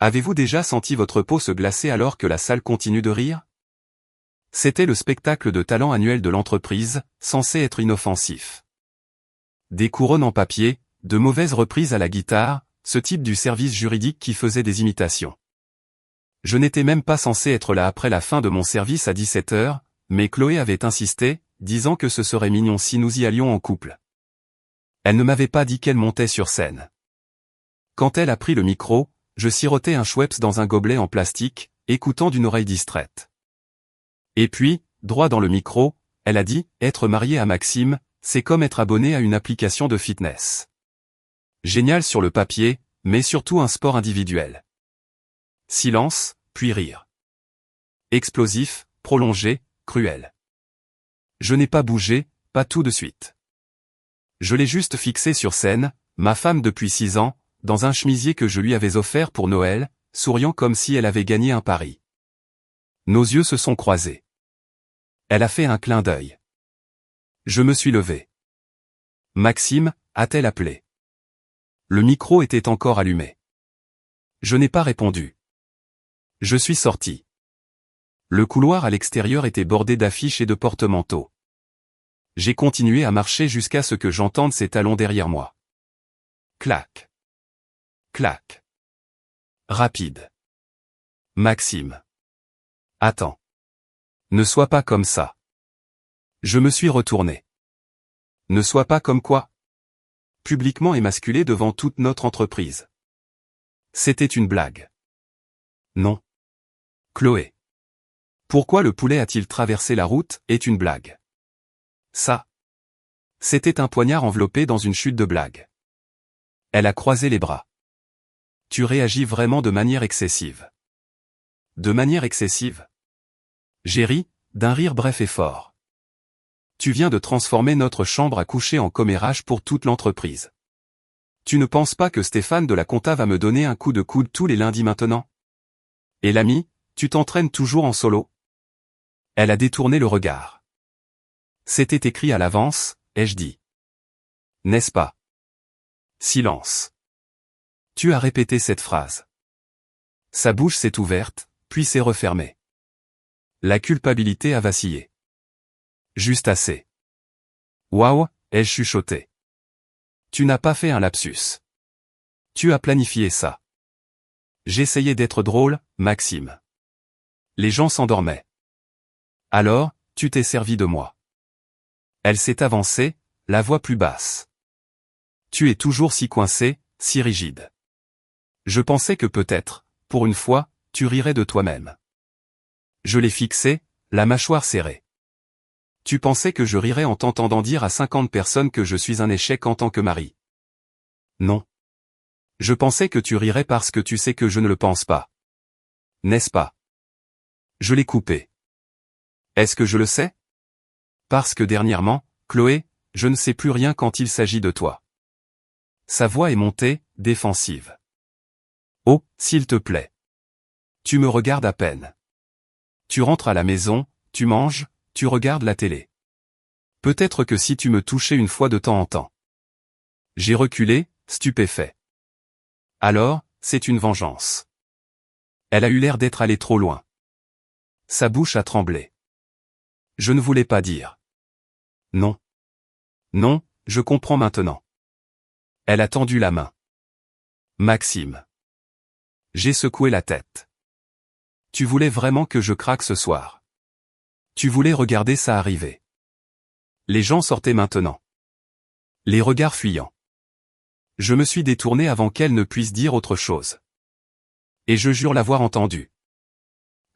Avez-vous déjà senti votre peau se glacer alors que la salle continue de rire? C'était le spectacle de talent annuel de l'entreprise, censé être inoffensif. Des couronnes en papier, de mauvaises reprises à la guitare, ce type du service juridique qui faisait des imitations. Je n'étais même pas censé être là après la fin de mon service à 17 h, mais Chloé avait insisté, disant que ce serait mignon si nous y allions en couple. Elle ne m'avait pas dit qu'elle montait sur scène. Quand elle a pris le micro, je sirotais un Schweppes dans un gobelet en plastique, écoutant d'une oreille distraite. Et puis, droit dans le micro, elle a dit, être mariée à Maxime, c'est comme être abonné à une application de fitness. Génial sur le papier, mais surtout un sport individuel. Silence, puis rire. Explosif, prolongé, cruel. Je n'ai pas bougé, pas tout de suite. Je l'ai juste fixé sur scène, ma femme depuis 6 ans, dans un chemisier que je lui avais offert pour Noël, souriant comme si elle avait gagné un pari. Nos yeux se sont croisés. Elle a fait un clin d'œil. Je me suis levé. Maxime, a-t-elle appelé? Le micro était encore allumé. Je n'ai pas répondu. Je suis sorti. Le couloir à l'extérieur était bordé d'affiches et de porte-manteaux. J'ai continué à marcher jusqu'à ce que j'entende ses talons derrière moi. Clac. Clac. Rapide. Maxime. Attends. Ne sois pas comme ça. Je me suis retourné. Ne sois pas comme quoi? Publiquement émasculé devant toute notre entreprise. C'était une blague. Non. Chloé. Pourquoi le poulet a-t-il traversé la route est une blague. Ça. C'était un poignard enveloppé dans une chute de blague. Elle a croisé les bras. Tu réagis vraiment de manière excessive. De manière excessive? J'ai ri, d'un rire bref et fort. Tu viens de transformer notre chambre à coucher en commérage pour toute l'entreprise. Tu ne penses pas que Stéphane de la compta va me donner un coup de coude tous les lundis maintenant? Et l'ami, tu t'entraînes toujours en solo? Elle a détourné le regard. C'était écrit à l'avance, ai-je dit. N'est-ce pas? Silence. Tu as répété cette phrase. Sa bouche s'est ouverte, puis s'est refermée. La culpabilité a vacillé. Juste assez. Waouh, ai-je chuchoté. Tu n'as pas fait un lapsus. Tu as planifié ça. J'essayais d'être drôle, Maxime. Les gens s'endormaient. Alors, tu t'es servi de moi. Elle s'est avancée, la voix plus basse. Tu es toujours si coincé, si rigide. Je pensais que peut-être, pour une fois, tu rirais de toi-même. Je l'ai fixé, la mâchoire serrée. Tu pensais que je rirais en t'entendant dire à 50 personnes que je suis un échec en tant que mari. Non. Je pensais que tu rirais parce que tu sais que je ne le pense pas. N'est-ce pas? Je l'ai coupé. Est-ce que je le sais? Parce que dernièrement, Chloé, je ne sais plus rien quand il s'agit de toi. Sa voix est montée, défensive. Oh, s'il te plaît. Tu me regardes à peine. Tu rentres à la maison, tu manges, tu regardes la télé. Peut-être que si tu me touchais une fois de temps en temps. J'ai reculé, stupéfait. Alors, c'est une vengeance. Elle a eu l'air d'être allée trop loin. Sa bouche a tremblé. Je ne voulais pas dire. Non. Non, je comprends maintenant. Elle a tendu la main. Maxime. J'ai secoué la tête. Tu voulais vraiment que je craque ce soir. Tu voulais regarder ça arriver. Les gens sortaient maintenant. Les regards fuyants. Je me suis détourné avant qu'elle ne puisse dire autre chose. Et je jure l'avoir entendu.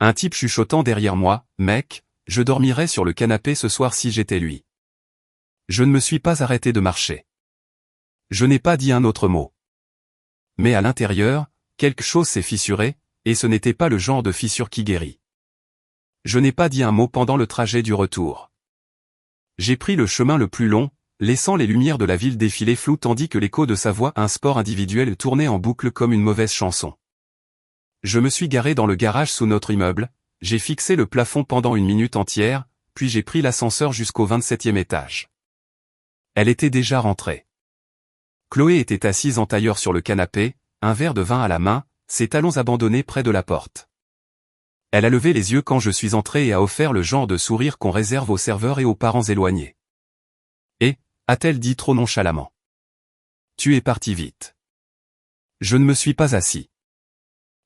Un type chuchotant derrière moi, mec, je dormirais sur le canapé ce soir si j'étais lui. Je ne me suis pas arrêté de marcher. Je n'ai pas dit un autre mot. Mais à l'intérieur, quelque chose s'est fissuré, et ce n'était pas le genre de fissure qui guérit. Je n'ai pas dit un mot pendant le trajet du retour. J'ai pris le chemin le plus long, laissant les lumières de la ville défiler floues tandis que l'écho de sa voix un sport individuel tournait en boucle comme une mauvaise chanson. Je me suis garé dans le garage sous notre immeuble, j'ai fixé le plafond pendant une minute entière, puis j'ai pris l'ascenseur jusqu'au 27e étage. Elle était déjà rentrée. Chloé était assise en tailleur sur le canapé, un verre de vin à la main, ses talons abandonnés près de la porte. Elle a levé les yeux quand je suis entré et a offert le genre de sourire qu'on réserve aux serveurs et aux parents éloignés. Et, a-t-elle dit trop nonchalamment. Tu es parti vite. Je ne me suis pas assis.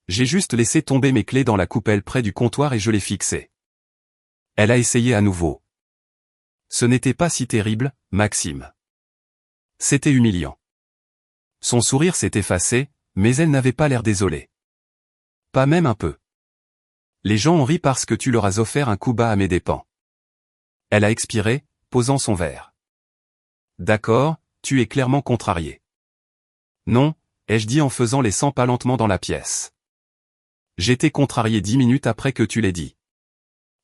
J'ai juste laissé tomber mes clés dans la coupelle près du comptoir et je les fixais. Elle a essayé à nouveau. Ce n'était pas si terrible, Maxime. C'était humiliant. Son sourire s'est effacé, mais elle n'avait pas l'air désolée. Pas même un peu. Les gens ont ri parce que tu leur as offert un coup bas à mes dépens. Elle a expiré, posant son verre. D'accord, tu es clairement contrarié. Non, ai-je dit en faisant les 100 pas lentement dans la pièce. J'étais contrarié 10 minutes après que tu l'aies dit.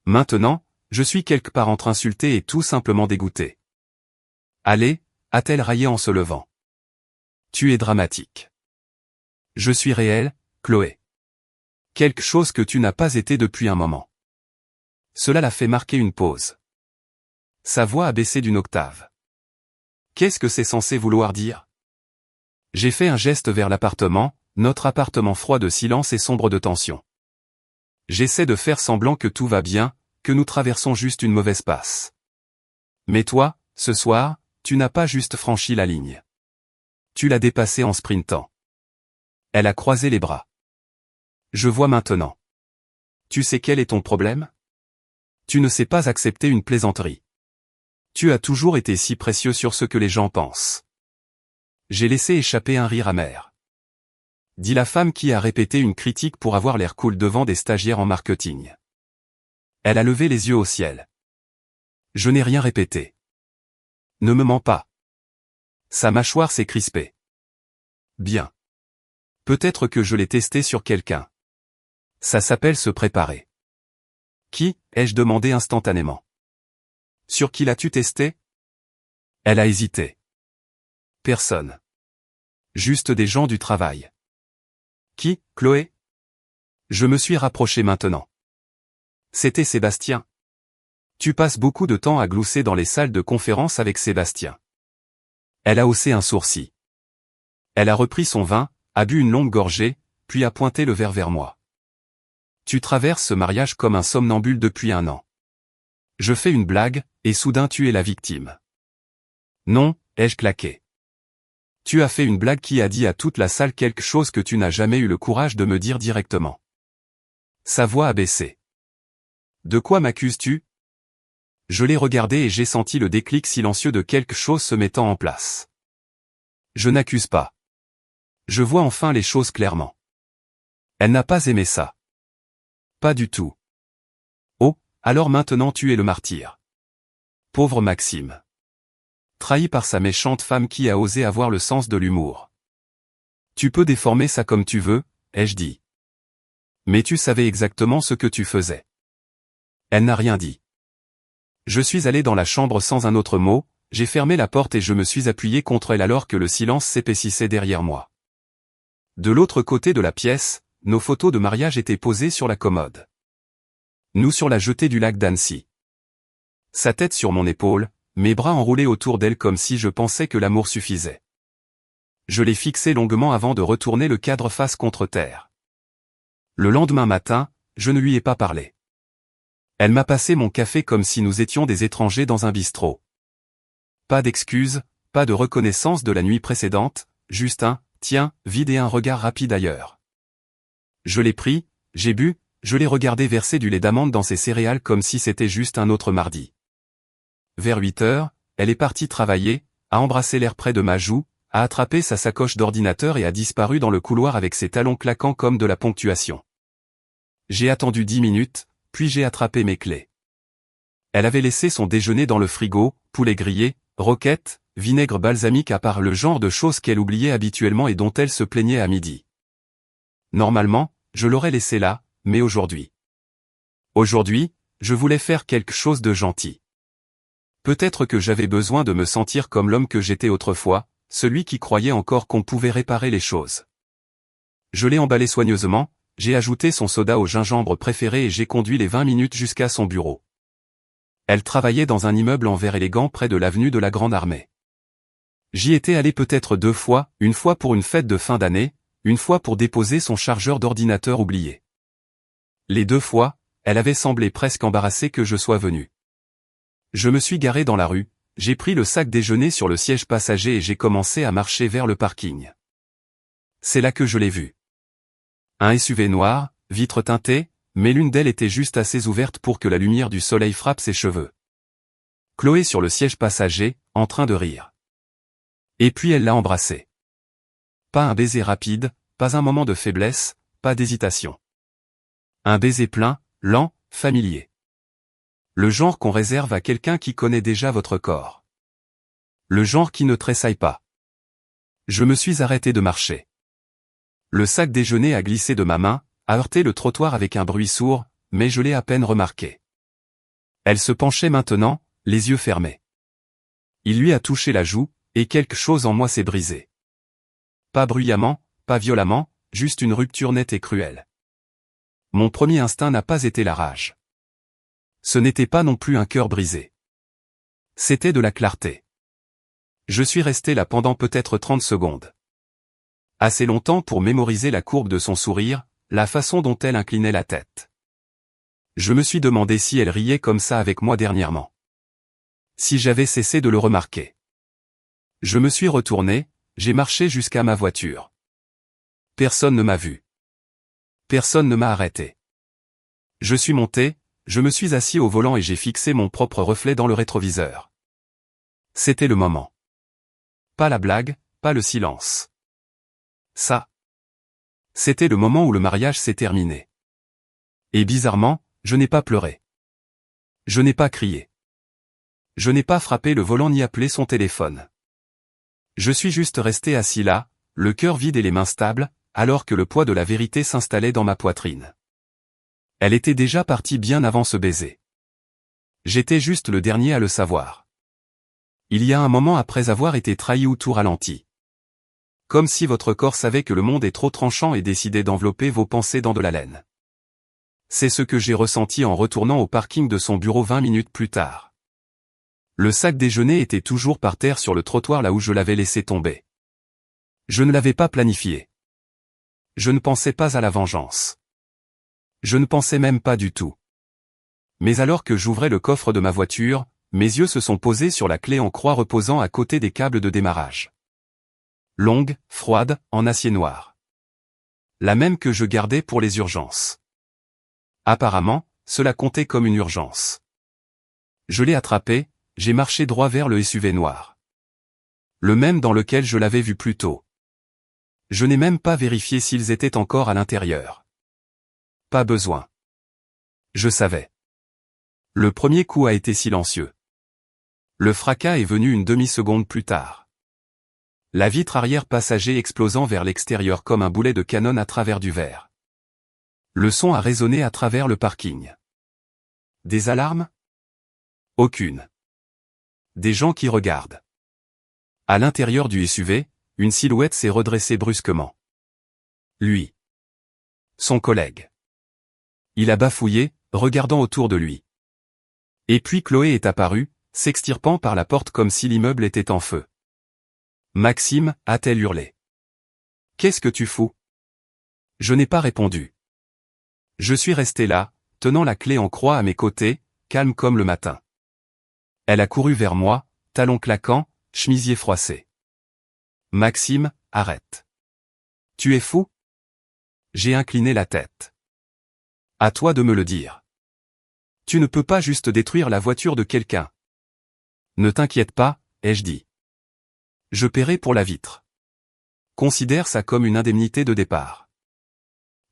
Maintenant, je suis quelque part entre insulté et tout simplement dégoûté. Allez, a-t-elle raillé en se levant. Tu es dramatique. Je suis réel, Chloé. Quelque chose que tu n'as pas été depuis un moment. Cela l'a fait marquer une pause. Sa voix a baissé d'une octave. Qu'est-ce que c'est censé vouloir dire? J'ai fait un geste vers l'appartement, notre appartement froid de silence et sombre de tension. J'essaie de faire semblant que tout va bien, que nous traversons juste une mauvaise passe. Mais toi, ce soir, tu n'as pas juste franchi la ligne. Tu l'as dépassé en sprintant. Elle a croisé les bras. Je vois maintenant. Tu sais quel est ton problème? Tu ne sais pas accepter une plaisanterie. Tu as toujours été si précieux sur ce que les gens pensent. J'ai laissé échapper un rire amer. Dit la femme qui a répété une critique pour avoir l'air cool devant des stagiaires en marketing. Elle a levé les yeux au ciel. Je n'ai rien répété. Ne me mens pas. Sa mâchoire s'est crispée. Bien. Peut-être que je l'ai testé sur quelqu'un. Ça s'appelle se préparer. Qui, ai-je demandé instantanément. Sur qui l'as-tu testé? Elle a hésité. Personne. Juste des gens du travail. Qui, Chloé? Je me suis rapproché maintenant. C'était Sébastien. Tu passes beaucoup de temps à glousser dans les salles de conférence avec Sébastien. Elle a haussé un sourcil. Elle a repris son vin, a bu une longue gorgée, puis a pointé le verre vers moi. Tu traverses ce mariage comme un somnambule depuis 1 an. Je fais une blague, et soudain tu es la victime. Non, ai-je claqué. Tu as fait une blague qui a dit à toute la salle quelque chose que tu n'as jamais eu le courage de me dire directement. Sa voix a baissé. De quoi m'accuses-tu? Je l'ai regardé et j'ai senti le déclic silencieux de quelque chose se mettant en place. Je n'accuse pas. Je vois enfin les choses clairement. Elle n'a pas aimé ça. Pas du tout. Oh, alors maintenant tu es le martyr. Pauvre Maxime. Trahi par sa méchante femme qui a osé avoir le sens de l'humour. Tu peux déformer ça comme tu veux, ai-je dit. Mais tu savais exactement ce que tu faisais. Elle n'a rien dit. Je suis allé dans la chambre sans un autre mot, j'ai fermé la porte et je me suis appuyé contre elle alors que le silence s'épaississait derrière moi. De l'autre côté de la pièce, nos photos de mariage étaient posées sur la commode. Nous sur la jetée du lac d'Annecy. Sa tête sur mon épaule, mes bras enroulés autour d'elle comme si je pensais que l'amour suffisait. Je l'ai fixé longuement avant de retourner le cadre face contre terre. Le lendemain matin, je ne lui ai pas parlé. Elle m'a passé mon café comme si nous étions des étrangers dans un bistrot. Pas d'excuses, pas de reconnaissance de la nuit précédente, juste un « tiens » vide et un regard rapide ailleurs. Je l'ai pris, j'ai bu, je l'ai regardé verser du lait d'amande dans ses céréales comme si c'était juste un autre mardi. Vers 8 heures, elle est partie travailler, a embrassé l'air près de ma joue, a attrapé sa sacoche d'ordinateur et a disparu dans le couloir avec ses talons claquant comme de la ponctuation. J'ai attendu 10 minutes, puis j'ai attrapé mes clés. Elle avait laissé son déjeuner dans le frigo, poulet grillé, roquettes, vinaigre balsamique à part le genre de choses qu'elle oubliait habituellement et dont elle se plaignait à midi. Normalement, je l'aurais laissé là, mais aujourd'hui. Aujourd'hui, je voulais faire quelque chose de gentil. Peut-être que j'avais besoin de me sentir comme l'homme que j'étais autrefois, celui qui croyait encore qu'on pouvait réparer les choses. Je l'ai emballé soigneusement, j'ai ajouté son soda au gingembre préféré et j'ai conduit les 20 minutes jusqu'à son bureau. Elle travaillait dans un immeuble en verre élégant près de l'avenue de la Grande Armée. J'y étais allé peut-être 2 fois, une fois pour une fête de fin d'année, Une fois pour déposer son chargeur d'ordinateur oublié. Les 2 fois, elle avait semblé presque embarrassée que je sois venu. Je me suis garé dans la rue, j'ai pris le sac déjeuner sur le siège passager et j'ai commencé à marcher vers le parking. C'est là que je l'ai vu. Un SUV noir, vitres teintées, mais l'une d'elles était juste assez ouverte pour que la lumière du soleil frappe ses cheveux. Chloé sur le siège passager, en train de rire. Et puis elle l'a embrassé. Pas un baiser rapide, pas un moment de faiblesse, pas d'hésitation. Un baiser plein, lent, familier. Le genre qu'on réserve à quelqu'un qui connaît déjà votre corps. Le genre qui ne tressaille pas. Je me suis arrêté de marcher. Le sac déjeuner a glissé de ma main, a heurté le trottoir avec un bruit sourd, mais je l'ai à peine remarqué. Elle se penchait maintenant, les yeux fermés. Il lui a touché la joue, et quelque chose en moi s'est brisé. Pas bruyamment, pas violemment, juste une rupture nette et cruelle. Mon premier instinct n'a pas été la rage. Ce n'était pas non plus un cœur brisé. C'était de la clarté. Je suis resté là pendant peut-être 30 secondes. Assez longtemps pour mémoriser la courbe de son sourire, la façon dont elle inclinait la tête. Je me suis demandé si elle riait comme ça avec moi dernièrement. Si j'avais cessé de le remarquer. Je me suis retourné, j'ai marché jusqu'à ma voiture. Personne ne m'a vu. Personne ne m'a arrêté. Je suis monté, je me suis assis au volant et j'ai fixé mon propre reflet dans le rétroviseur. C'était le moment. Pas la blague, pas le silence. Ça. C'était le moment où le mariage s'est terminé. Et bizarrement, je n'ai pas pleuré. Je n'ai pas crié. Je n'ai pas frappé le volant ni appelé son téléphone. Je suis juste resté assis là, le cœur vide et les mains stables, alors que le poids de la vérité s'installait dans ma poitrine. Elle était déjà partie bien avant ce baiser. J'étais juste le dernier à le savoir. Il y a un moment après avoir été trahi ou tout ralenti. Comme si votre corps savait que le monde est trop tranchant et décidait d'envelopper vos pensées dans de la laine. C'est ce que j'ai ressenti en retournant au parking de son bureau 20 minutes plus tard. Le sac déjeuner était toujours par terre sur le trottoir là où je l'avais laissé tomber. Je ne l'avais pas planifié. Je ne pensais pas à la vengeance. Je ne pensais même pas du tout. Mais alors que j'ouvrais le coffre de ma voiture, mes yeux se sont posés sur la clé en croix reposant à côté des câbles de démarrage. Longue, froide, en acier noir. La même que je gardais pour les urgences. Apparemment, cela comptait comme une urgence. Je l'ai attrapée, j'ai marché droit vers le SUV noir. Le même dans lequel je l'avais vu plus tôt. Je n'ai même pas vérifié s'ils étaient encore à l'intérieur. Pas besoin. Je savais. Le premier coup a été silencieux. Le fracas est venu une demi-seconde plus tard. La vitre arrière passager explosant vers l'extérieur comme un boulet de canon à travers du verre. Le son a résonné à travers le parking. Des alarmes? Aucune. Des gens qui regardent. À l'intérieur du SUV, une silhouette s'est redressée brusquement. Lui. Son collègue. Il a bafouillé, regardant autour de lui. Et puis Chloé est apparue, s'extirpant par la porte comme si l'immeuble était en feu. Maxime, a-t-elle hurlé. Qu'est-ce que tu fous? Je n'ai pas répondu. Je suis resté là, tenant la clé en croix à mes côtés, calme comme le matin. Elle a couru vers moi, talons claquants, chemisier froissé. Maxime, arrête. Tu es fou? J'ai incliné la tête. À toi de me le dire. Tu ne peux pas juste détruire la voiture de quelqu'un. Ne t'inquiète pas, ai-je dit. Je paierai pour la vitre. Considère ça comme une indemnité de départ.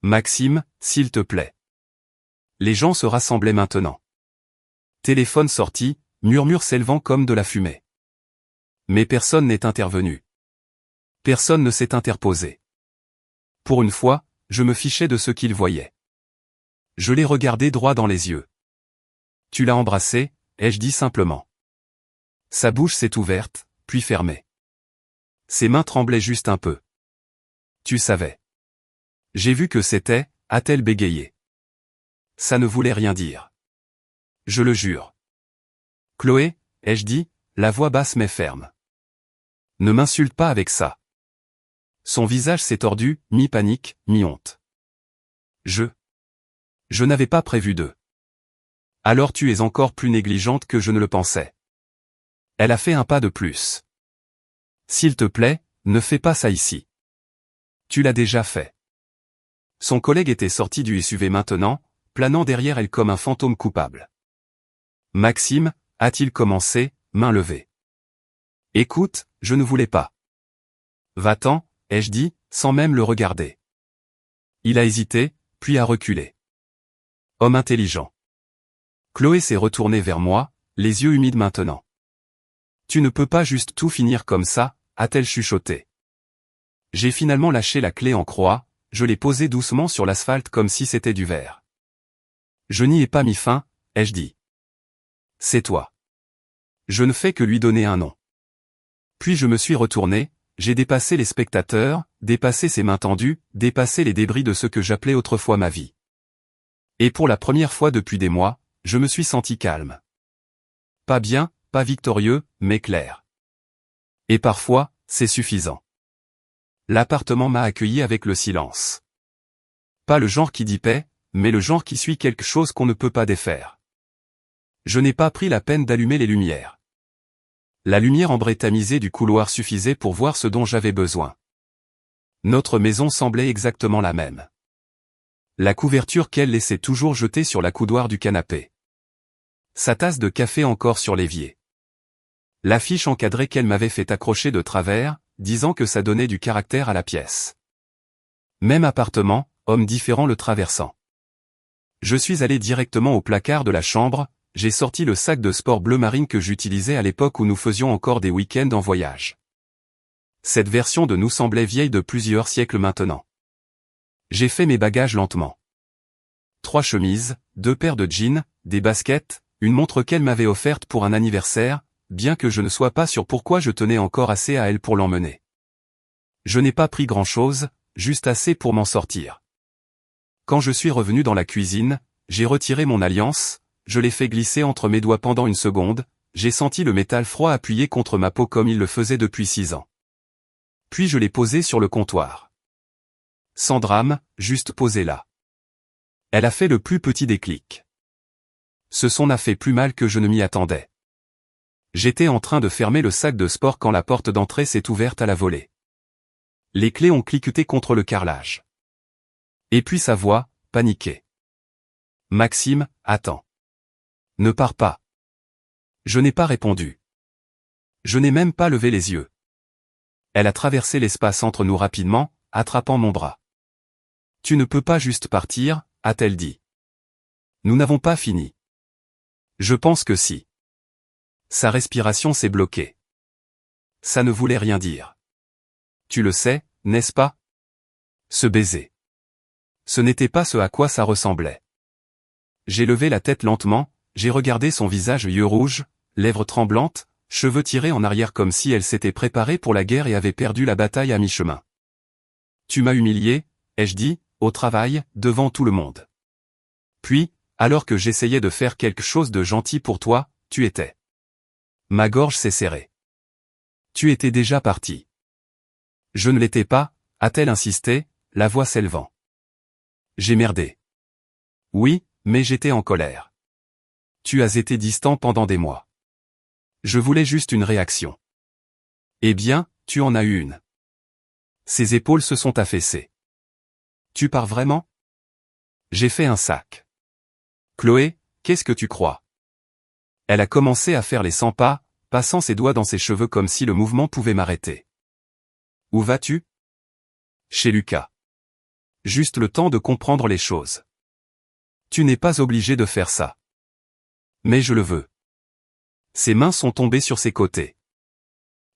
Maxime, s'il te plaît. Les gens se rassemblaient maintenant. Téléphone sorti, murmure s'élevant comme de la fumée. Mais personne n'est intervenu. Personne ne s'est interposé. Pour une fois, je me fichais de ce qu'il voyait. Je l'ai regardé droit dans les yeux. Tu l'as embrassé, ai-je dit simplement. Sa bouche s'est ouverte, puis fermée. Ses mains tremblaient juste un peu. Tu savais. J'ai vu que c'était, a-t-elle bégayé. Ça ne voulait rien dire. Je le jure. Chloé, ai-je dit, la voix basse mais ferme. Ne m'insulte pas avec ça. Son visage s'est tordu, mi-panique, mi-honte. Je n'avais pas prévu de. Alors tu es encore plus négligente que je ne le pensais. Elle a fait un pas de plus. S'il te plaît, ne fais pas ça ici. Tu l'as déjà fait. Son collègue était sorti du SUV maintenant, planant derrière elle comme un fantôme coupable. Maxime, a-t-il commencé, main levée. Écoute, je ne voulais pas. Va-t'en, ai-je dit, sans même le regarder. Il a hésité, puis a reculé. Homme intelligent. Chloé s'est retournée vers moi, les yeux humides maintenant. Tu ne peux pas juste tout finir comme ça, a-t-elle chuchoté. J'ai finalement lâché la clé en croix, je l'ai posée doucement sur l'asphalte comme si c'était du verre. Je n'y ai pas mis fin, ai-je dit. C'est toi. Je ne fais que lui donner un nom. Puis je me suis retourné, j'ai dépassé les spectateurs, dépassé ses mains tendues, dépassé les débris de ce que j'appelais autrefois ma vie. Et pour la première fois depuis des mois, je me suis senti calme. Pas bien, pas victorieux, mais clair. Et parfois, c'est suffisant. L'appartement m'a accueilli avec le silence. Pas le genre qui dit paix, mais le genre qui suit quelque chose qu'on ne peut pas défaire. Je n'ai pas pris la peine d'allumer les lumières. La lumière ambrée tamisée du couloir suffisait pour voir ce dont j'avais besoin. Notre maison semblait exactement la même. La couverture qu'elle laissait toujours jetée sur l'accoudoir du canapé. Sa tasse de café encore sur l'évier. L'affiche encadrée qu'elle m'avait fait accrocher de travers, disant que ça donnait du caractère à la pièce. Même appartement, homme différent le traversant. Je suis allé directement au placard de la chambre, j'ai sorti le sac de sport bleu marine que j'utilisais à l'époque où nous faisions encore des week-ends en voyage. Cette version de nous semblait vieille de plusieurs siècles maintenant. J'ai fait mes bagages lentement. 3 chemises, 2 paires de jeans, des baskets, une montre qu'elle m'avait offerte pour un anniversaire, bien que je ne sois pas sûr pourquoi je tenais encore assez à elle pour l'emmener. Je n'ai pas pris grand-chose, juste assez pour m'en sortir. Quand je suis revenu dans la cuisine, j'ai retiré mon alliance, je l'ai fait glisser entre mes doigts pendant une seconde, j'ai senti le métal froid appuyé contre ma peau comme il le faisait depuis 6 ans. Puis je l'ai posé sur le comptoir. Sans drame, juste posé là. Elle a fait le plus petit déclic. Ce son n'a fait plus mal que je ne m'y attendais. J'étais en train de fermer le sac de sport quand la porte d'entrée s'est ouverte à la volée. Les clés ont cliqueté contre le carrelage. Et puis sa voix, paniquée. Maxime, attends. Ne pars pas. Je n'ai pas répondu. Je n'ai même pas levé les yeux. Elle a traversé l'espace entre nous rapidement, attrapant mon bras. Tu ne peux pas juste partir, a-t-elle dit. Nous n'avons pas fini. Je pense que si. Sa respiration s'est bloquée. Ça ne voulait rien dire. Tu le sais, n'est-ce pas? Ce baiser. Ce n'était pas ce à quoi ça ressemblait. J'ai levé la tête lentement, j'ai regardé son visage yeux rouges, lèvres tremblantes, cheveux tirés en arrière comme si elle s'était préparée pour la guerre et avait perdu la bataille à mi-chemin. Tu m'as humilié, ai-je dit, au travail, devant tout le monde. Puis, alors que j'essayais de faire quelque chose de gentil pour toi, tu étais. Ma gorge s'est serrée. Tu étais déjà parti. Je ne l'étais pas, a-t-elle insisté, la voix s'élevant. J'ai merdé. Oui, mais j'étais en colère. Tu as été distant pendant des mois. Je voulais juste une réaction. Eh bien, tu en as eu une. Ses épaules se sont affaissées. Tu pars vraiment? J'ai fait un sac. Chloé, qu'est-ce que tu crois? Elle a commencé à faire les 100 pas, passant ses doigts dans ses cheveux comme si le mouvement pouvait m'arrêter. Où vas-tu? Chez Lucas. Juste le temps de comprendre les choses. Tu n'es pas obligé de faire ça. Mais je le veux. Ses mains sont tombées sur ses côtés.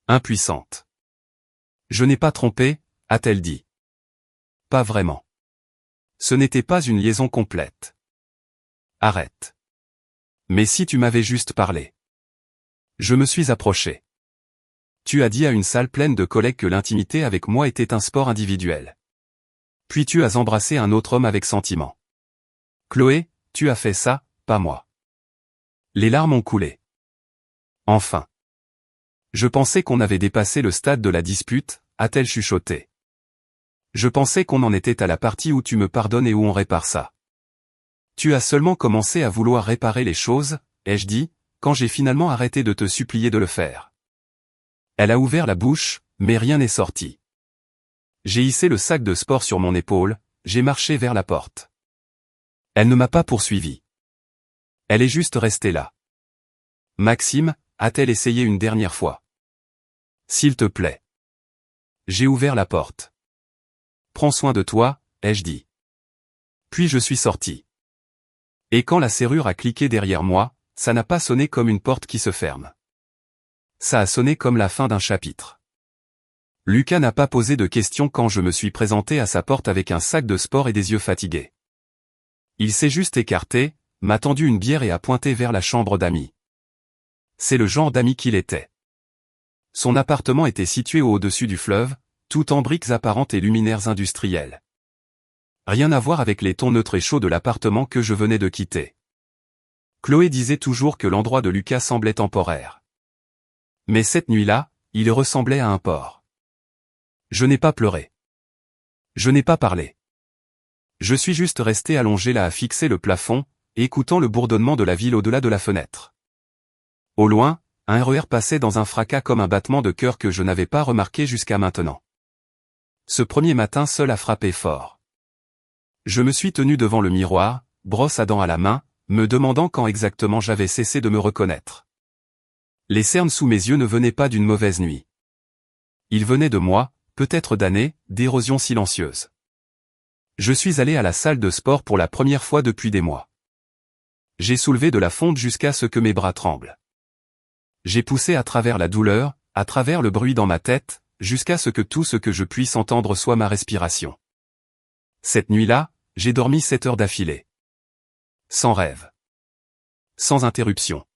Impuissante. Je n'ai pas trompé, a-t-elle dit. Pas vraiment. Ce n'était pas une liaison complète. Arrête. Mais si tu m'avais juste parlé. Je me suis approché. Tu as dit à une salle pleine de collègues que l'intimité avec moi était un sport individuel. Puis tu as embrassé un autre homme avec sentiment. Chloé, tu as fait ça, pas moi. Les larmes ont coulé. Enfin. Je pensais qu'on avait dépassé le stade de la dispute, a-t-elle chuchoté. Je pensais qu'on en était à la partie où tu me pardonnes et où on répare ça. Tu as seulement commencé à vouloir réparer les choses, ai-je dit, quand j'ai finalement arrêté de te supplier de le faire. Elle a ouvert la bouche, mais rien n'est sorti. J'ai hissé le sac de sport sur mon épaule, j'ai marché vers la porte. Elle ne m'a pas poursuivi. Elle est juste restée là. Maxime, a-t-elle essayé une dernière fois? S'il te plaît. J'ai ouvert la porte. Prends soin de toi, ai-je dit. Puis je suis sorti. Et quand la serrure a cliqué derrière moi, ça n'a pas sonné comme une porte qui se ferme. Ça a sonné comme la fin d'un chapitre. Lucas n'a pas posé de questions quand je me suis présenté à sa porte avec un sac de sport et des yeux fatigués. Il s'est juste écarté, m'a tendu une bière et a pointé vers la chambre d'amis. C'est le genre d'ami qu'il était. Son appartement était situé au-dessus du fleuve, tout en briques apparentes et luminaires industriels. Rien à voir avec les tons neutres et chauds de l'appartement que je venais de quitter. Chloé disait toujours que l'endroit de Lucas semblait temporaire. Mais cette nuit-là, il ressemblait à un port. Je n'ai pas pleuré. Je n'ai pas parlé. Je suis juste resté allongé là à fixer le plafond, écoutant le bourdonnement de la ville au-delà de la fenêtre. Au loin, un RER passait dans un fracas comme un battement de cœur que je n'avais pas remarqué jusqu'à maintenant. Ce premier matin seul a frappé fort. Je me suis tenu devant le miroir, brosse à dents à la main, me demandant quand exactement j'avais cessé de me reconnaître. Les cernes sous mes yeux ne venaient pas d'une mauvaise nuit. Ils venaient de moi, peut-être d'années, d'érosion silencieuse. Je suis allé à la salle de sport pour la première fois depuis des mois. J'ai soulevé de la fonte jusqu'à ce que mes bras tremblent. J'ai poussé à travers la douleur, à travers le bruit dans ma tête, jusqu'à ce que tout ce que je puisse entendre soit ma respiration. Cette nuit-là, j'ai dormi 7 heures d'affilée. Sans rêve. Sans interruption.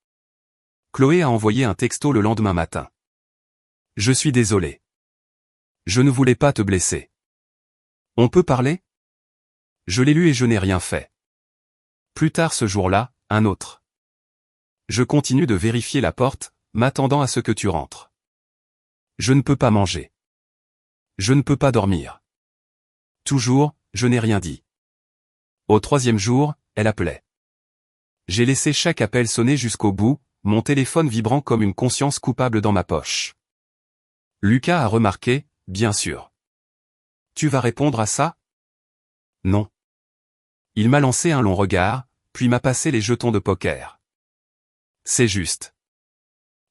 Chloé a envoyé un texto le lendemain matin. Je suis désolé. Je ne voulais pas te blesser. On peut parler? Je l'ai lu et je n'ai rien fait. Plus tard ce jour-là, un autre. Je continue de vérifier la porte, m'attendant à ce que tu rentres. Je ne peux pas manger. Je ne peux pas dormir. Toujours, je n'ai rien dit. Au 3e jour, elle appelait. J'ai laissé chaque appel sonner jusqu'au bout, mon téléphone vibrant comme une conscience coupable dans ma poche. Lucas a remarqué, bien sûr. Tu vas répondre à ça? Non. Il m'a lancé un long regard, puis m'a passé les jetons de poker. C'est juste.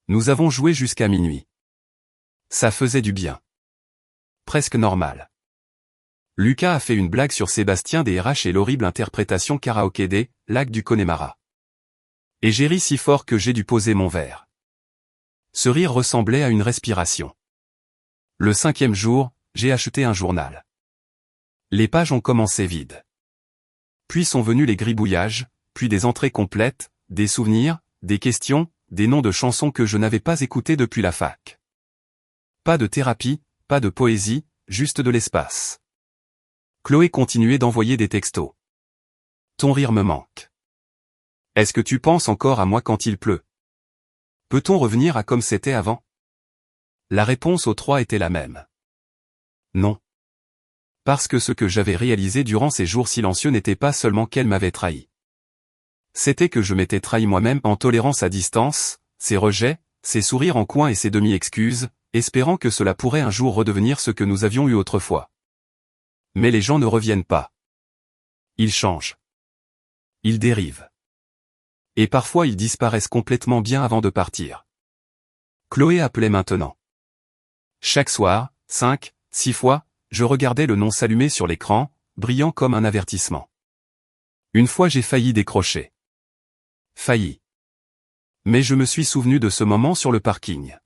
Nous avons joué jusqu'à minuit. Ça faisait du bien. Presque normal. Lucas a fait une blague sur Sébastien des RH et l'horrible interprétation karaoké des Lacs du Connemara. Et j'ai ri si fort que j'ai dû poser mon verre. Ce rire ressemblait à une respiration. Le 5e jour, j'ai acheté un journal. Les pages ont commencé vides. Puis sont venus les gribouillages, puis des entrées complètes, des souvenirs, des questions, des noms de chansons que je n'avais pas écoutées depuis la fac. Pas de thérapie, pas de poésie, juste de l'espace. Chloé continuait d'envoyer des textos. Ton rire me manque. Est-ce que tu penses encore à moi quand il pleut? Peut-on revenir à comme c'était avant? La réponse aux 3 était la même. Non. Parce que ce que j'avais réalisé durant ces jours silencieux n'était pas seulement qu'elle m'avait trahi. C'était que je m'étais trahi moi-même en tolérant sa distance, ses rejets, ses sourires en coin et ses demi-excuses, espérant que cela pourrait un jour redevenir ce que nous avions eu autrefois. Mais les gens ne reviennent pas. Ils changent. Ils dérivent. Et parfois ils disparaissent complètement bien avant de partir. Chloé appelait maintenant. Chaque soir, 5, 6 fois, je regardais le nom s'allumer sur l'écran, brillant comme un avertissement. Une fois j'ai failli décrocher. Failli. Mais je me suis souvenu de ce moment sur le parking.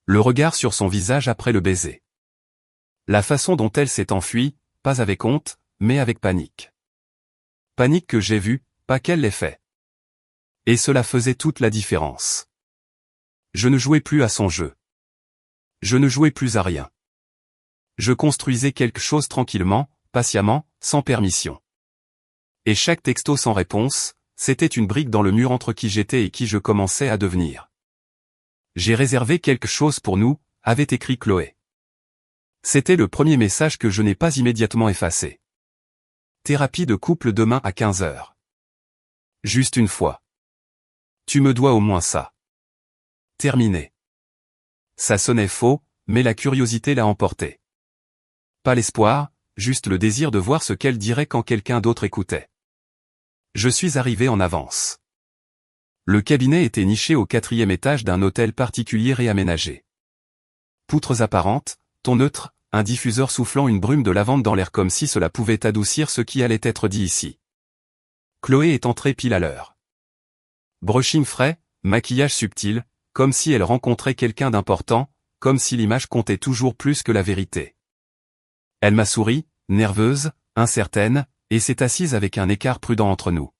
Le regard sur son visage après le baiser. La façon dont elle s'est enfuie, pas avec honte, mais avec panique. Panique que j'ai vue, pas qu'elle l'ait fait. Et cela faisait toute la différence. Je ne jouais plus à son jeu. Je ne jouais plus à rien. Je construisais quelque chose tranquillement, patiemment, sans permission. Et chaque texto sans réponse, c'était une brique dans le mur entre qui j'étais et qui je commençais à devenir. J'ai réservé quelque chose pour nous, avait écrit Chloé. C'était le premier message que je n'ai pas immédiatement effacé. Thérapie de couple demain à 15 heures. Juste une fois. Tu me dois au moins ça. Terminé. Ça sonnait faux, mais la curiosité l'a emporté. Pas l'espoir, juste le désir de voir ce qu'elle dirait quand quelqu'un d'autre écoutait. Je suis arrivé en avance. Le cabinet était niché au 4e étage d'un hôtel particulier réaménagé. Poutres apparentes, ton neutre, un diffuseur soufflant une brume de lavande dans l'air comme si cela pouvait adoucir ce qui allait être dit ici. Chloé est entrée pile à l'heure. Brushing frais, maquillage subtil, comme si elle rencontrait quelqu'un d'important, comme si l'image comptait toujours plus que la vérité. Elle m'a souri, nerveuse, incertaine, et s'est assise avec un écart prudent entre nous.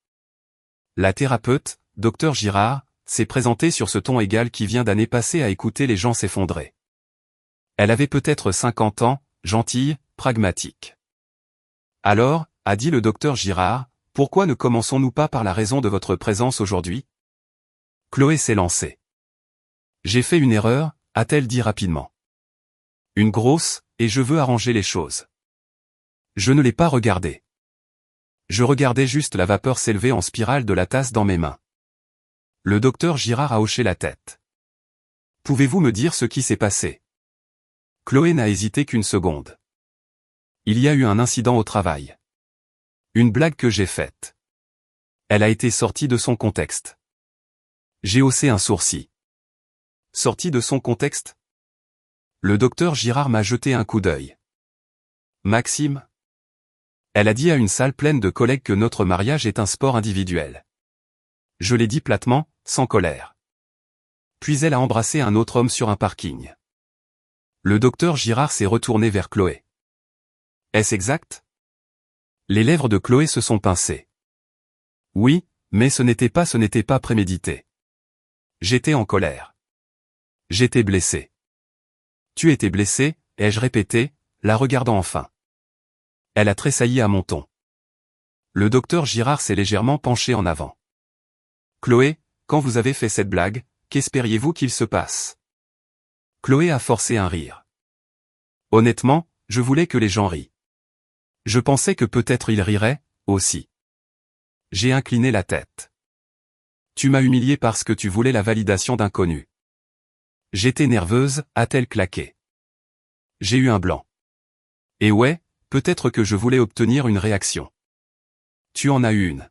La thérapeute, Dr Girard, s'est présentée sur ce ton égal qui vient d'années passées à écouter les gens s'effondrer. Elle avait peut-être 50 ans, gentille, pragmatique. Alors, a dit le docteur Girard, pourquoi ne commençons-nous pas par la raison de votre présence aujourd'hui? Chloé s'est lancée. J'ai fait une erreur, a-t-elle dit rapidement. Une grosse, et je veux arranger les choses. Je ne l'ai pas regardé. Je regardais juste la vapeur s'élever en spirale de la tasse dans mes mains. Le docteur Girard a hoché la tête. Pouvez-vous me dire ce qui s'est passé? Chloé n'a hésité qu'une seconde. Il y a eu un incident au travail. Une blague que j'ai faite. Elle a été sortie de son contexte. J'ai haussé un sourcil. Sortie de son contexte? Le docteur Girard m'a jeté un coup d'œil. Maxime? Elle a dit à une salle pleine de collègues que notre mariage est un sport individuel. Je l'ai dit platement, sans colère. Puis elle a embrassé un autre homme sur un parking. Le docteur Girard s'est retourné vers Chloé. Est-ce exact? Les lèvres de Chloé se sont pincées. Oui, mais ce n'était pas prémédité. J'étais en colère. J'étais blessé. Tu étais blessé, ai-je répété, la regardant enfin. Elle a tressailli à mon ton. Le docteur Girard s'est légèrement penché en avant. Chloé, quand vous avez fait cette blague, qu'espériez-vous qu'il se passe? Chloé a forcé un rire. Honnêtement, je voulais que les gens rient. Je pensais que peut-être ils riraient, aussi. J'ai incliné la tête. Tu m'as humilié parce que tu voulais la validation d'inconnus. J'étais nerveuse, a-t-elle claqué. J'ai eu un blanc. Et ouais, peut-être que je voulais obtenir une réaction. Tu en as eu une.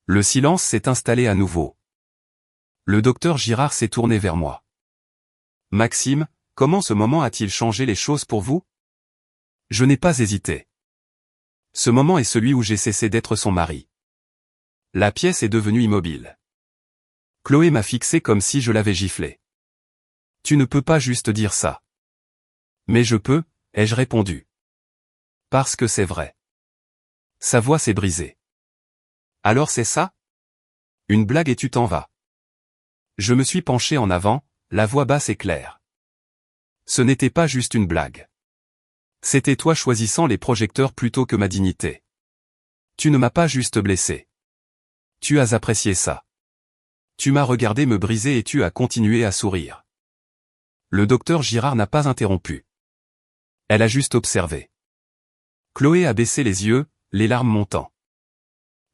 Le silence s'est installé à nouveau. Le docteur Girard s'est tourné vers moi. Maxime, comment ce moment a-t-il changé les choses pour vous? Je n'ai pas hésité. Ce moment est celui où j'ai cessé d'être son mari. La pièce est devenue immobile. Chloé m'a fixé comme si je l'avais giflé. Tu ne peux pas juste dire ça. Mais je peux, ai-je répondu. Parce que c'est vrai. Sa voix s'est brisée. Alors c'est ça? Une blague et tu t'en vas. Je me suis penché en avant, la voix basse et claire. Ce n'était pas juste une blague. C'était toi choisissant les projecteurs plutôt que ma dignité. Tu ne m'as pas juste blessé. Tu as apprécié ça. Tu m'as regardé me briser et tu as continué à sourire. Le docteur Girard n'a pas interrompu. Elle a juste observé. Chloé a baissé les yeux, les larmes montant.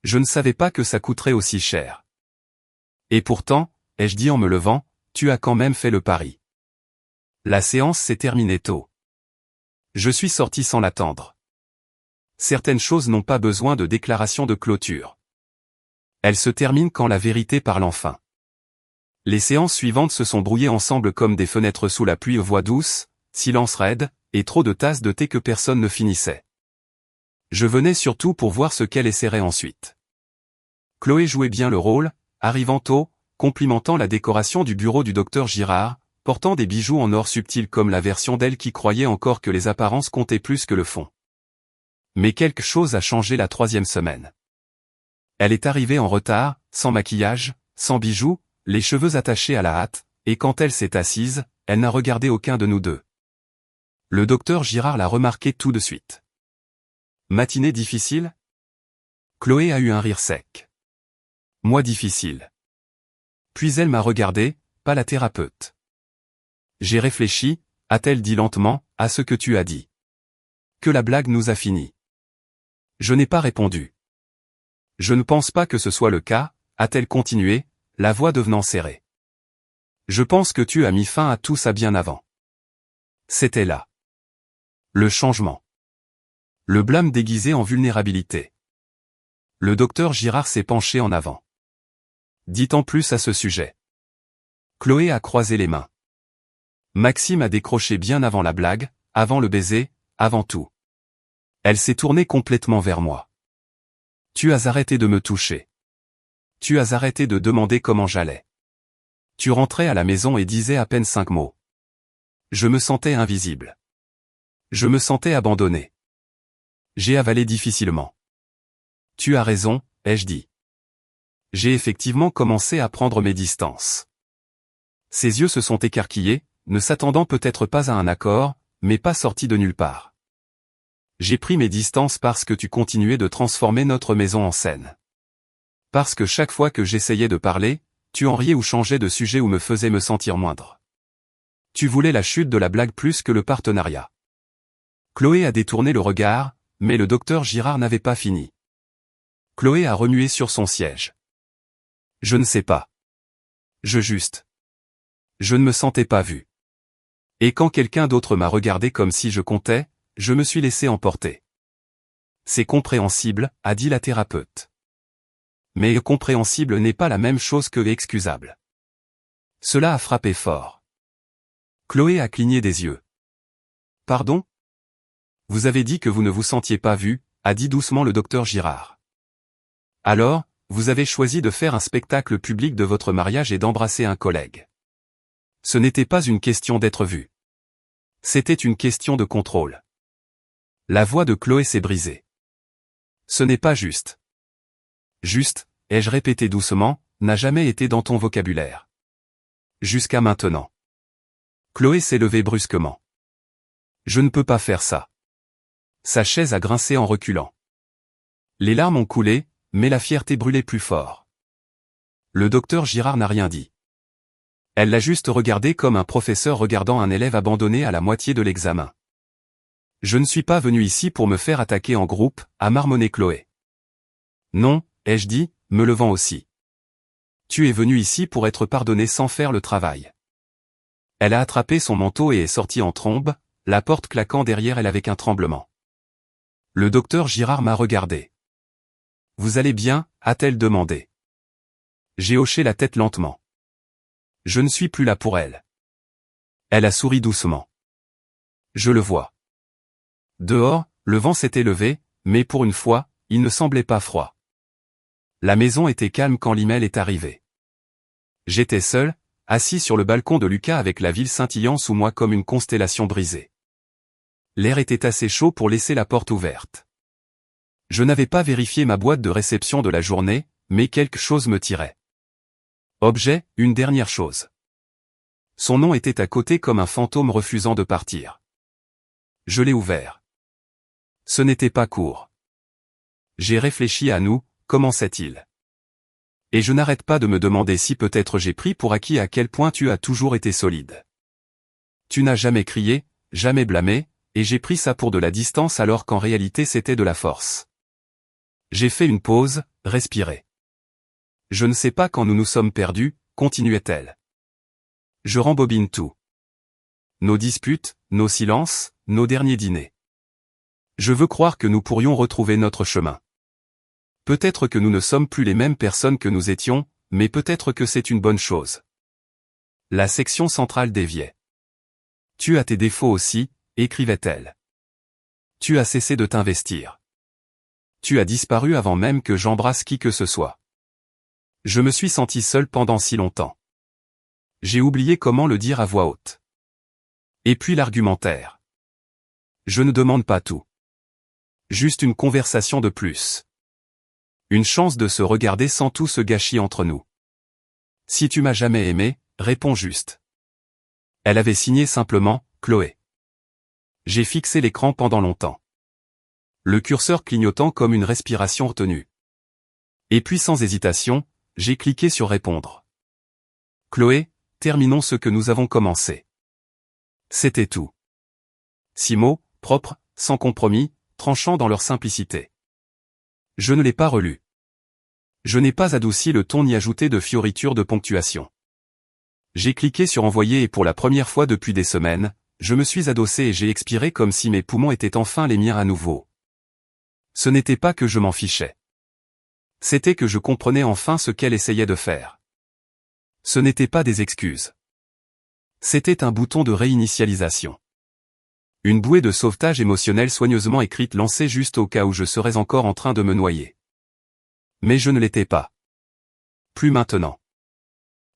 Je ne savais pas que ça coûterait aussi cher. Et pourtant, ai-je dit en me levant, tu as quand même fait le pari. La séance s'est terminée tôt. Je suis sorti sans l'attendre. Certaines choses n'ont pas besoin de déclaration de clôture. Elles se terminent quand la vérité parle enfin. Les séances suivantes se sont brouillées ensemble comme des fenêtres sous la pluie aux voix douces, silence raide, et trop de tasses de thé que personne ne finissait. Je venais surtout pour voir ce qu'elle essaierait ensuite. Chloé jouait bien le rôle, arrivant tôt, complimentant la décoration du bureau du docteur Girard, portant des bijoux en or subtil comme la version d'elle qui croyait encore que les apparences comptaient plus que le fond. Mais quelque chose a changé la 3e semaine. Elle est arrivée en retard, sans maquillage, sans bijoux, les cheveux attachés à la hâte, et quand elle s'est assise, elle n'a regardé aucun de nous deux. Le docteur Girard l'a remarqué tout de suite. Matinée difficile? Chloé a eu un rire sec. Moi difficile. Puis elle m'a regardé, pas la thérapeute. J'ai réfléchi, a-t-elle dit lentement, à ce que tu as dit. Que la blague nous a fini. Je n'ai pas répondu. Je ne pense pas que ce soit le cas, a-t-elle continué, la voix devenant serrée. Je pense que tu as mis fin à tout ça bien avant. C'était là. Le changement. Le blâme déguisé en vulnérabilité. Le docteur Girard s'est penché en avant. Dites en plus à ce sujet. Chloé a croisé les mains. Maxime a décroché bien avant la blague, avant le baiser, avant tout. Elle s'est tournée complètement vers moi. Tu as arrêté de me toucher. Tu as arrêté de demander comment j'allais. Tu rentrais à la maison et disais à peine 5 mots. Je me sentais invisible. Je me sentais abandonné. J'ai avalé difficilement. Tu as raison, ai-je dit. J'ai effectivement commencé à prendre mes distances. Ses yeux se sont écarquillés, ne s'attendant peut-être pas à un accord, mais pas sortis de nulle part. J'ai pris mes distances parce que tu continuais de transformer notre maison en scène. Parce que chaque fois que j'essayais de parler, tu en riais ou changeais de sujet ou me faisais me sentir moindre. Tu voulais la chute de la blague plus que le partenariat. Chloé a détourné le regard, mais le docteur Girard n'avait pas fini. Chloé a remué sur son siège. Je ne sais pas. Je ne me sentais pas vu. Et quand quelqu'un d'autre m'a regardé comme si je comptais, je me suis laissé emporter. C'est compréhensible, a dit la thérapeute. Mais compréhensible n'est pas la même chose que excusable. Cela a frappé fort. Chloé a cligné des yeux. Pardon ? Vous avez dit que vous ne vous sentiez pas vu, a dit doucement le docteur Girard. Alors, vous avez choisi de faire un spectacle public de votre mariage et d'embrasser un collègue. Ce n'était pas une question d'être vu. C'était une question de contrôle. La voix de Chloé s'est brisée. Ce n'est pas juste. Juste, ai-je répété doucement, n'a jamais été dans ton vocabulaire. Jusqu'à maintenant. Chloé s'est levée brusquement. Je ne peux pas faire ça. Sa chaise a grincé en reculant. Les larmes ont coulé, mais la fierté brûlait plus fort. Le docteur Girard n'a rien dit. Elle l'a juste regardé comme un professeur regardant un élève abandonné à la moitié de l'examen. Je ne suis pas venu ici pour me faire attaquer en groupe, a marmonné Chloé. Non, ai-je dit, me levant aussi. Tu es venu ici pour être pardonné sans faire le travail. Elle a attrapé son manteau et est sortie en trombe, la porte claquant derrière elle avec un tremblement. Le docteur Girard m'a regardé. Vous allez bien, a-t-elle demandé. J'ai hoché la tête lentement. Je ne suis plus là pour elle. Elle a souri doucement. Je le vois. Dehors, le vent s'était levé, mais pour une fois, il ne semblait pas froid. La maison était calme quand l'email est arrivé. J'étais seul, assis sur le balcon de Lucas avec la ville scintillant sous moi comme une constellation brisée. L'air était assez chaud pour laisser la porte ouverte. Je n'avais pas vérifié ma boîte de réception de la journée, mais quelque chose me tirait. Objet, une dernière chose. Son nom était à côté comme un fantôme refusant de partir. Je l'ai ouvert. Ce n'était pas court. J'ai réfléchi à nous, commençait-il. Et je n'arrête pas de me demander si peut-être j'ai pris pour acquis à quel point tu as toujours été solide. Tu n'as jamais crié, jamais blâmé, et j'ai pris ça pour de la distance alors qu'en réalité c'était de la force. J'ai fait une pause, respiré. Je ne sais pas quand nous nous sommes perdus, continuait-elle. Je rembobine tout. Nos disputes, nos silences, nos derniers dîners. Je veux croire que nous pourrions retrouver notre chemin. Peut-être que nous ne sommes plus les mêmes personnes que nous étions, mais peut-être que c'est une bonne chose. La section centrale déviait. Tu as tes défauts aussi, écrivait-elle. Tu as cessé de t'investir. Tu as disparu avant même que j'embrasse qui que ce soit. Je me suis senti seul pendant si longtemps. J'ai oublié comment le dire à voix haute. Et puis l'argumentaire. Je ne demande pas tout. Juste une conversation de plus. Une chance de se regarder sans tout ce gâchis entre nous. Si tu m'as jamais aimé, réponds juste. Elle avait signé simplement, Chloé. J'ai fixé l'écran pendant longtemps. Le curseur clignotant comme une respiration retenue. Et puis sans hésitation, j'ai cliqué sur répondre. Chloé, terminons ce que nous avons commencé. C'était tout. 6 mots, propres, sans compromis, tranchants dans leur simplicité. Je ne l'ai pas relu. Je n'ai pas adouci le ton ni ajouté de fioritures de ponctuation. J'ai cliqué sur envoyer et pour la première fois depuis des semaines, je me suis adossé et j'ai expiré comme si mes poumons étaient enfin les miens à nouveau. Ce n'était pas que je m'en fichais. C'était que je comprenais enfin ce qu'elle essayait de faire. Ce n'était pas des excuses. C'était un bouton de réinitialisation. Une bouée de sauvetage émotionnel soigneusement écrite lancée juste au cas où je serais encore en train de me noyer. Mais je ne l'étais pas. Plus maintenant.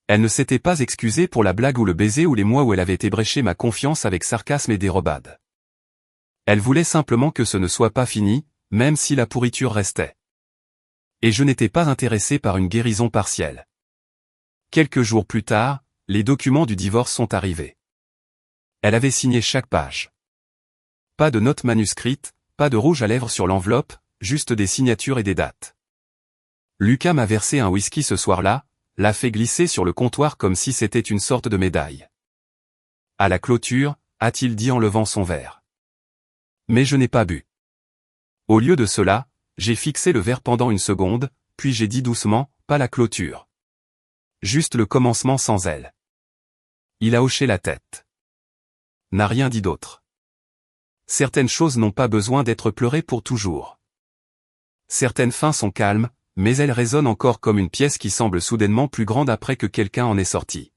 Elle ne s'était pas excusée pour la blague ou le baiser ou les mois où elle avait ébréché ma confiance avec sarcasme et dérobade. Elle voulait simplement que ce ne soit pas fini, même si la pourriture restait. Et je n'étais pas intéressé par une guérison partielle. Quelques jours plus tard, les documents du divorce sont arrivés. Elle avait signé chaque page. Pas de notes manuscrites, pas de rouge à lèvres sur l'enveloppe, juste des signatures et des dates. Lucas m'a versé un whisky ce soir-là, l'a fait glisser sur le comptoir comme si c'était une sorte de médaille. À la clôture, a-t-il dit en levant son verre. Mais je n'ai pas bu. Au lieu de cela, j'ai fixé le verre pendant une seconde, puis j'ai dit doucement, pas la clôture. Juste le commencement sans elle. Il a hoché la tête. N'a rien dit d'autre. Certaines choses n'ont pas besoin d'être pleurées pour toujours. Certaines fins sont calmes, mais elles résonnent encore comme une pièce qui semble soudainement plus grande après que quelqu'un en est sorti.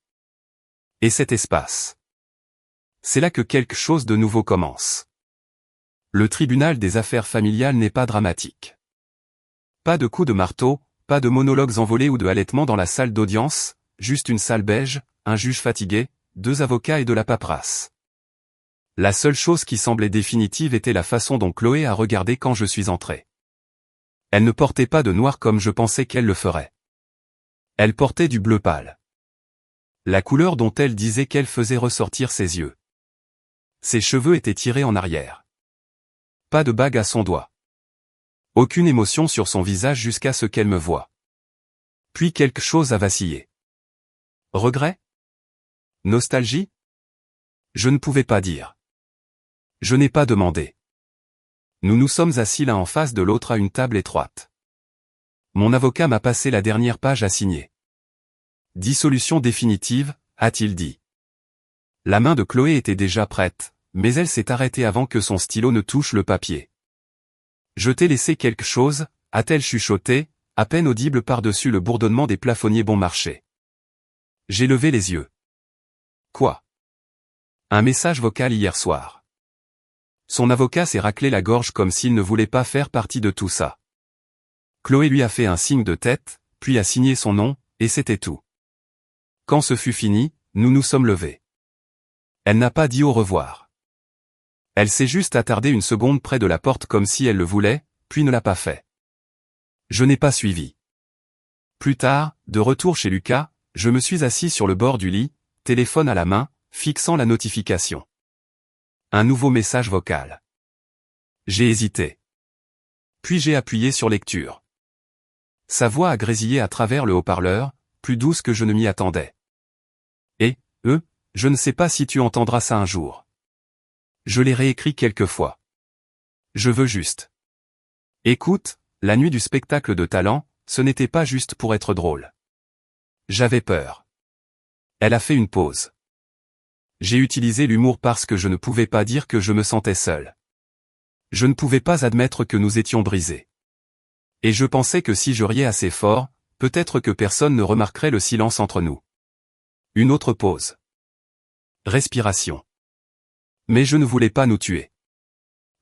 Et cet espace. C'est là que quelque chose de nouveau commence. Le tribunal des affaires familiales n'est pas dramatique. Pas de coups de marteau, pas de monologues envolés ou de halètements dans la salle d'audience, juste une salle beige, un juge fatigué, 2 avocats et de la paperasse. La seule chose qui semblait définitive était la façon dont Chloé a regardé quand je suis entré. Elle ne portait pas de noir comme je pensais qu'elle le ferait. Elle portait du bleu pâle. La couleur dont elle disait qu'elle faisait ressortir ses yeux. Ses cheveux étaient tirés en arrière. Pas de bague à son doigt. Aucune émotion sur son visage jusqu'à ce qu'elle me voie. Puis quelque chose a vacillé. Regret? Nostalgie? Je ne pouvais pas dire. Je n'ai pas demandé. Nous nous sommes assis l'un en face de l'autre à une table étroite. Mon avocat m'a passé la dernière page à signer. Dissolution définitive, a-t-il dit. La main de Chloé était déjà prête, mais elle s'est arrêtée avant que son stylo ne touche le papier. Je t'ai laissé quelque chose, a-t-elle chuchoté, à peine audible par-dessus le bourdonnement des plafonniers bon marché. J'ai levé les yeux. Quoi? Un message vocal hier soir. Son avocat s'est raclé la gorge comme s'il ne voulait pas faire partie de tout ça. Chloé lui a fait un signe de tête, puis a signé son nom, et c'était tout. Quand ce fut fini, nous nous sommes levés. Elle n'a pas dit au revoir. Elle s'est juste attardée une seconde près de la porte comme si elle le voulait, puis ne l'a pas fait. Je n'ai pas suivi. Plus tard, de retour chez Lucas, je me suis assis sur le bord du lit, téléphone à la main, fixant la notification. Un nouveau message vocal. J'ai hésité. Puis j'ai appuyé sur lecture. Sa voix a grésillé à travers le haut-parleur, plus douce que je ne m'y attendais. Et, je ne sais pas si tu entendras ça un jour. Je l'ai réécrit quelques fois. Je veux juste. Écoute, la nuit du spectacle de talent, ce n'était pas juste pour être drôle. J'avais peur. Elle a fait une pause. J'ai utilisé l'humour parce que je ne pouvais pas dire que je me sentais seul. Je ne pouvais pas admettre que nous étions brisés. Et je pensais que si je riais assez fort, peut-être que personne ne remarquerait le silence entre nous. Une autre pause. Respiration. Mais je ne voulais pas nous tuer.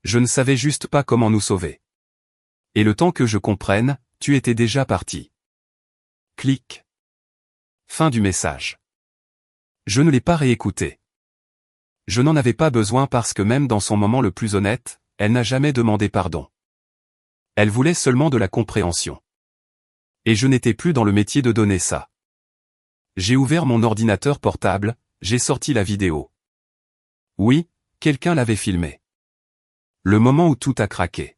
Je ne savais juste pas comment nous sauver. Et le temps que je comprenne, tu étais déjà parti. Clic. Fin du message. Je ne l'ai pas réécouté. Je n'en avais pas besoin parce que même dans son moment le plus honnête, elle n'a jamais demandé pardon. Elle voulait seulement de la compréhension. Et je n'étais plus dans le métier de donner ça. J'ai ouvert mon ordinateur portable, j'ai sorti la vidéo. Oui, quelqu'un l'avait filmée. Le moment où tout a craqué.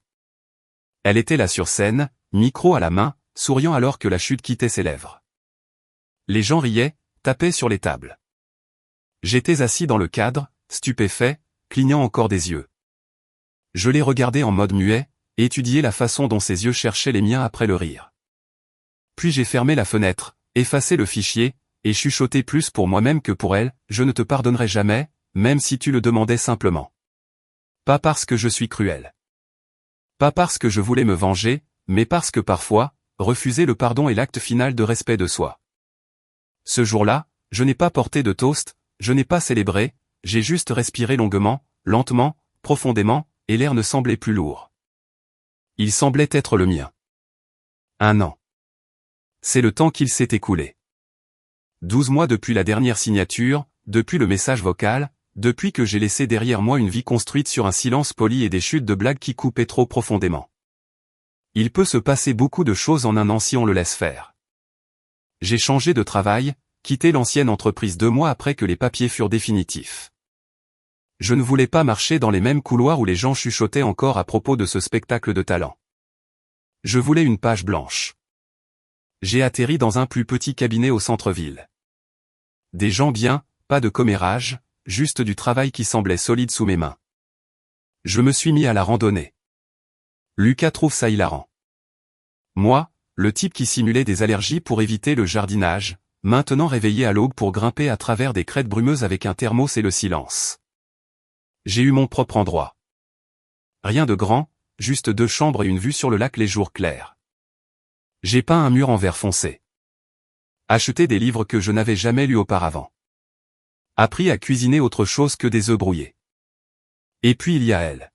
Elle était là sur scène, micro à la main, souriant alors que la chute quittait ses lèvres. Les gens riaient, tapaient sur les tables. J'étais assis dans le cadre, stupéfait, clignant encore des yeux. Je l'ai regardé en mode muet, et étudié la façon dont ses yeux cherchaient les miens après le rire. Puis j'ai fermé la fenêtre, effacé le fichier, et chuchoté plus pour moi-même que pour elle, je ne te pardonnerai jamais, même si tu le demandais simplement. Pas parce que je suis cruel. Pas parce que je voulais me venger, mais parce que parfois, refuser le pardon est l'acte final de respect de soi. Ce jour-là, je n'ai pas porté de toast, je n'ai pas célébré, j'ai juste respiré longuement, lentement, profondément, et l'air ne semblait plus lourd. Il semblait être le mien. 1 an. C'est le temps qu'il s'est écoulé. 12 mois depuis la dernière signature, depuis le message vocal, depuis que j'ai laissé derrière moi une vie construite sur un silence poli et des chutes de blagues qui coupaient trop profondément. Il peut se passer beaucoup de choses en 1 an si on le laisse faire. J'ai changé de travail, quitté l'ancienne entreprise 2 mois après que les papiers furent définitifs. Je ne voulais pas marcher dans les mêmes couloirs où les gens chuchotaient encore à propos de ce spectacle de talent. Je voulais une page blanche. J'ai atterri dans un plus petit cabinet au centre-ville. Des gens bien, pas de commérage, juste du travail qui semblait solide sous mes mains. Je me suis mis à la randonnée. Lucas trouve ça hilarant. Moi, le type qui simulait des allergies pour éviter le jardinage, maintenant réveillé à l'aube pour grimper à travers des crêtes brumeuses avec un thermos et le silence. J'ai eu mon propre endroit. Rien de grand, juste 2 chambres et une vue sur le lac les jours clairs. J'ai peint un mur en vert foncé. Acheté des livres que je n'avais jamais lus auparavant. Appris à cuisiner autre chose que des œufs brouillés. Et puis il y a elle.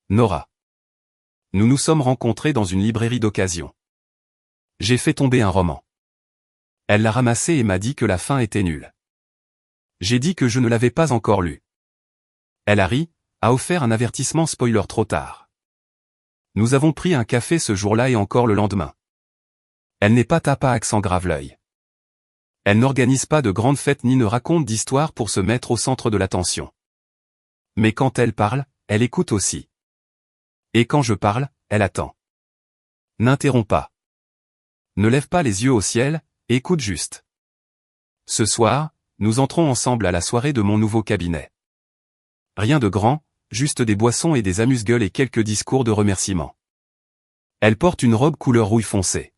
Nora. Nous nous sommes rencontrés dans une librairie d'occasion. J'ai fait tomber un roman. Elle l'a ramassé et m'a dit que la fin était nulle. J'ai dit que je ne l'avais pas encore lu. Elle a ri, a offert un avertissement spoiler trop tard. Nous avons pris un café ce jour-là et encore le lendemain. Elle n'est pas tape à accent grave l'œil. Elle n'organise pas de grandes fêtes ni ne raconte d'histoires pour se mettre au centre de l'attention. Mais quand elle parle, elle écoute aussi. Et quand je parle, elle attend. N'interromps pas. Ne lève pas les yeux au ciel, écoute juste. Ce soir, nous entrons ensemble à la soirée de mon nouveau cabinet. Rien de grand, juste des boissons et des amuse-gueules et quelques discours de remerciements. Elle porte une robe couleur rouille foncée.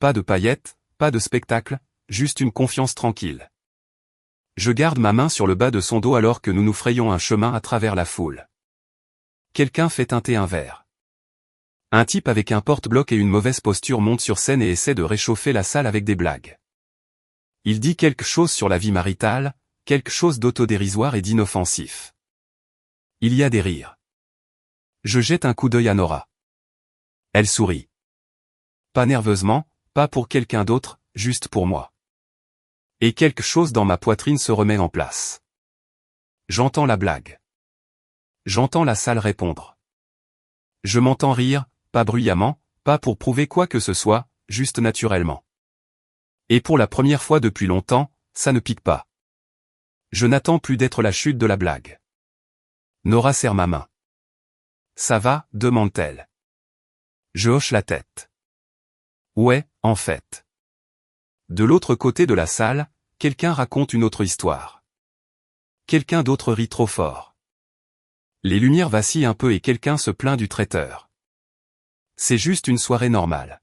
Pas de paillettes, pas de spectacle, juste une confiance tranquille. Je garde ma main sur le bas de son dos alors que nous nous frayons un chemin à travers la foule. Quelqu'un fait teinter un verre. Un type avec un porte-bloc et une mauvaise posture monte sur scène et essaie de réchauffer la salle avec des blagues. Il dit quelque chose sur la vie maritale, quelque chose d'autodérisoire et d'inoffensif. Il y a des rires. Je jette un coup d'œil à Nora. Elle sourit. Pas nerveusement, pas pour quelqu'un d'autre, juste pour moi. Et quelque chose dans ma poitrine se remet en place. J'entends la blague. J'entends la salle répondre. Je m'entends rire, pas bruyamment, pas pour prouver quoi que ce soit, juste naturellement. Et pour la première fois depuis longtemps, ça ne pique pas. Je n'attends plus d'être la chute de la blague. Nora serre ma main. Ça va, demande-t-elle. Je hoche la tête. Ouais, en fait. De l'autre côté de la salle, quelqu'un raconte une autre histoire. Quelqu'un d'autre rit trop fort. Les lumières vacillent un peu et quelqu'un se plaint du traiteur. C'est juste une soirée normale.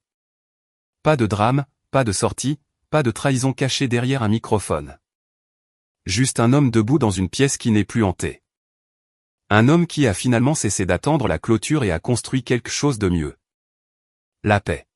Pas de drame, pas de sortie, pas de trahison cachée derrière un microphone. Juste un homme debout dans une pièce qui n'est plus hantée. Un homme qui a finalement cessé d'attendre la clôture et a construit quelque chose de mieux. La paix.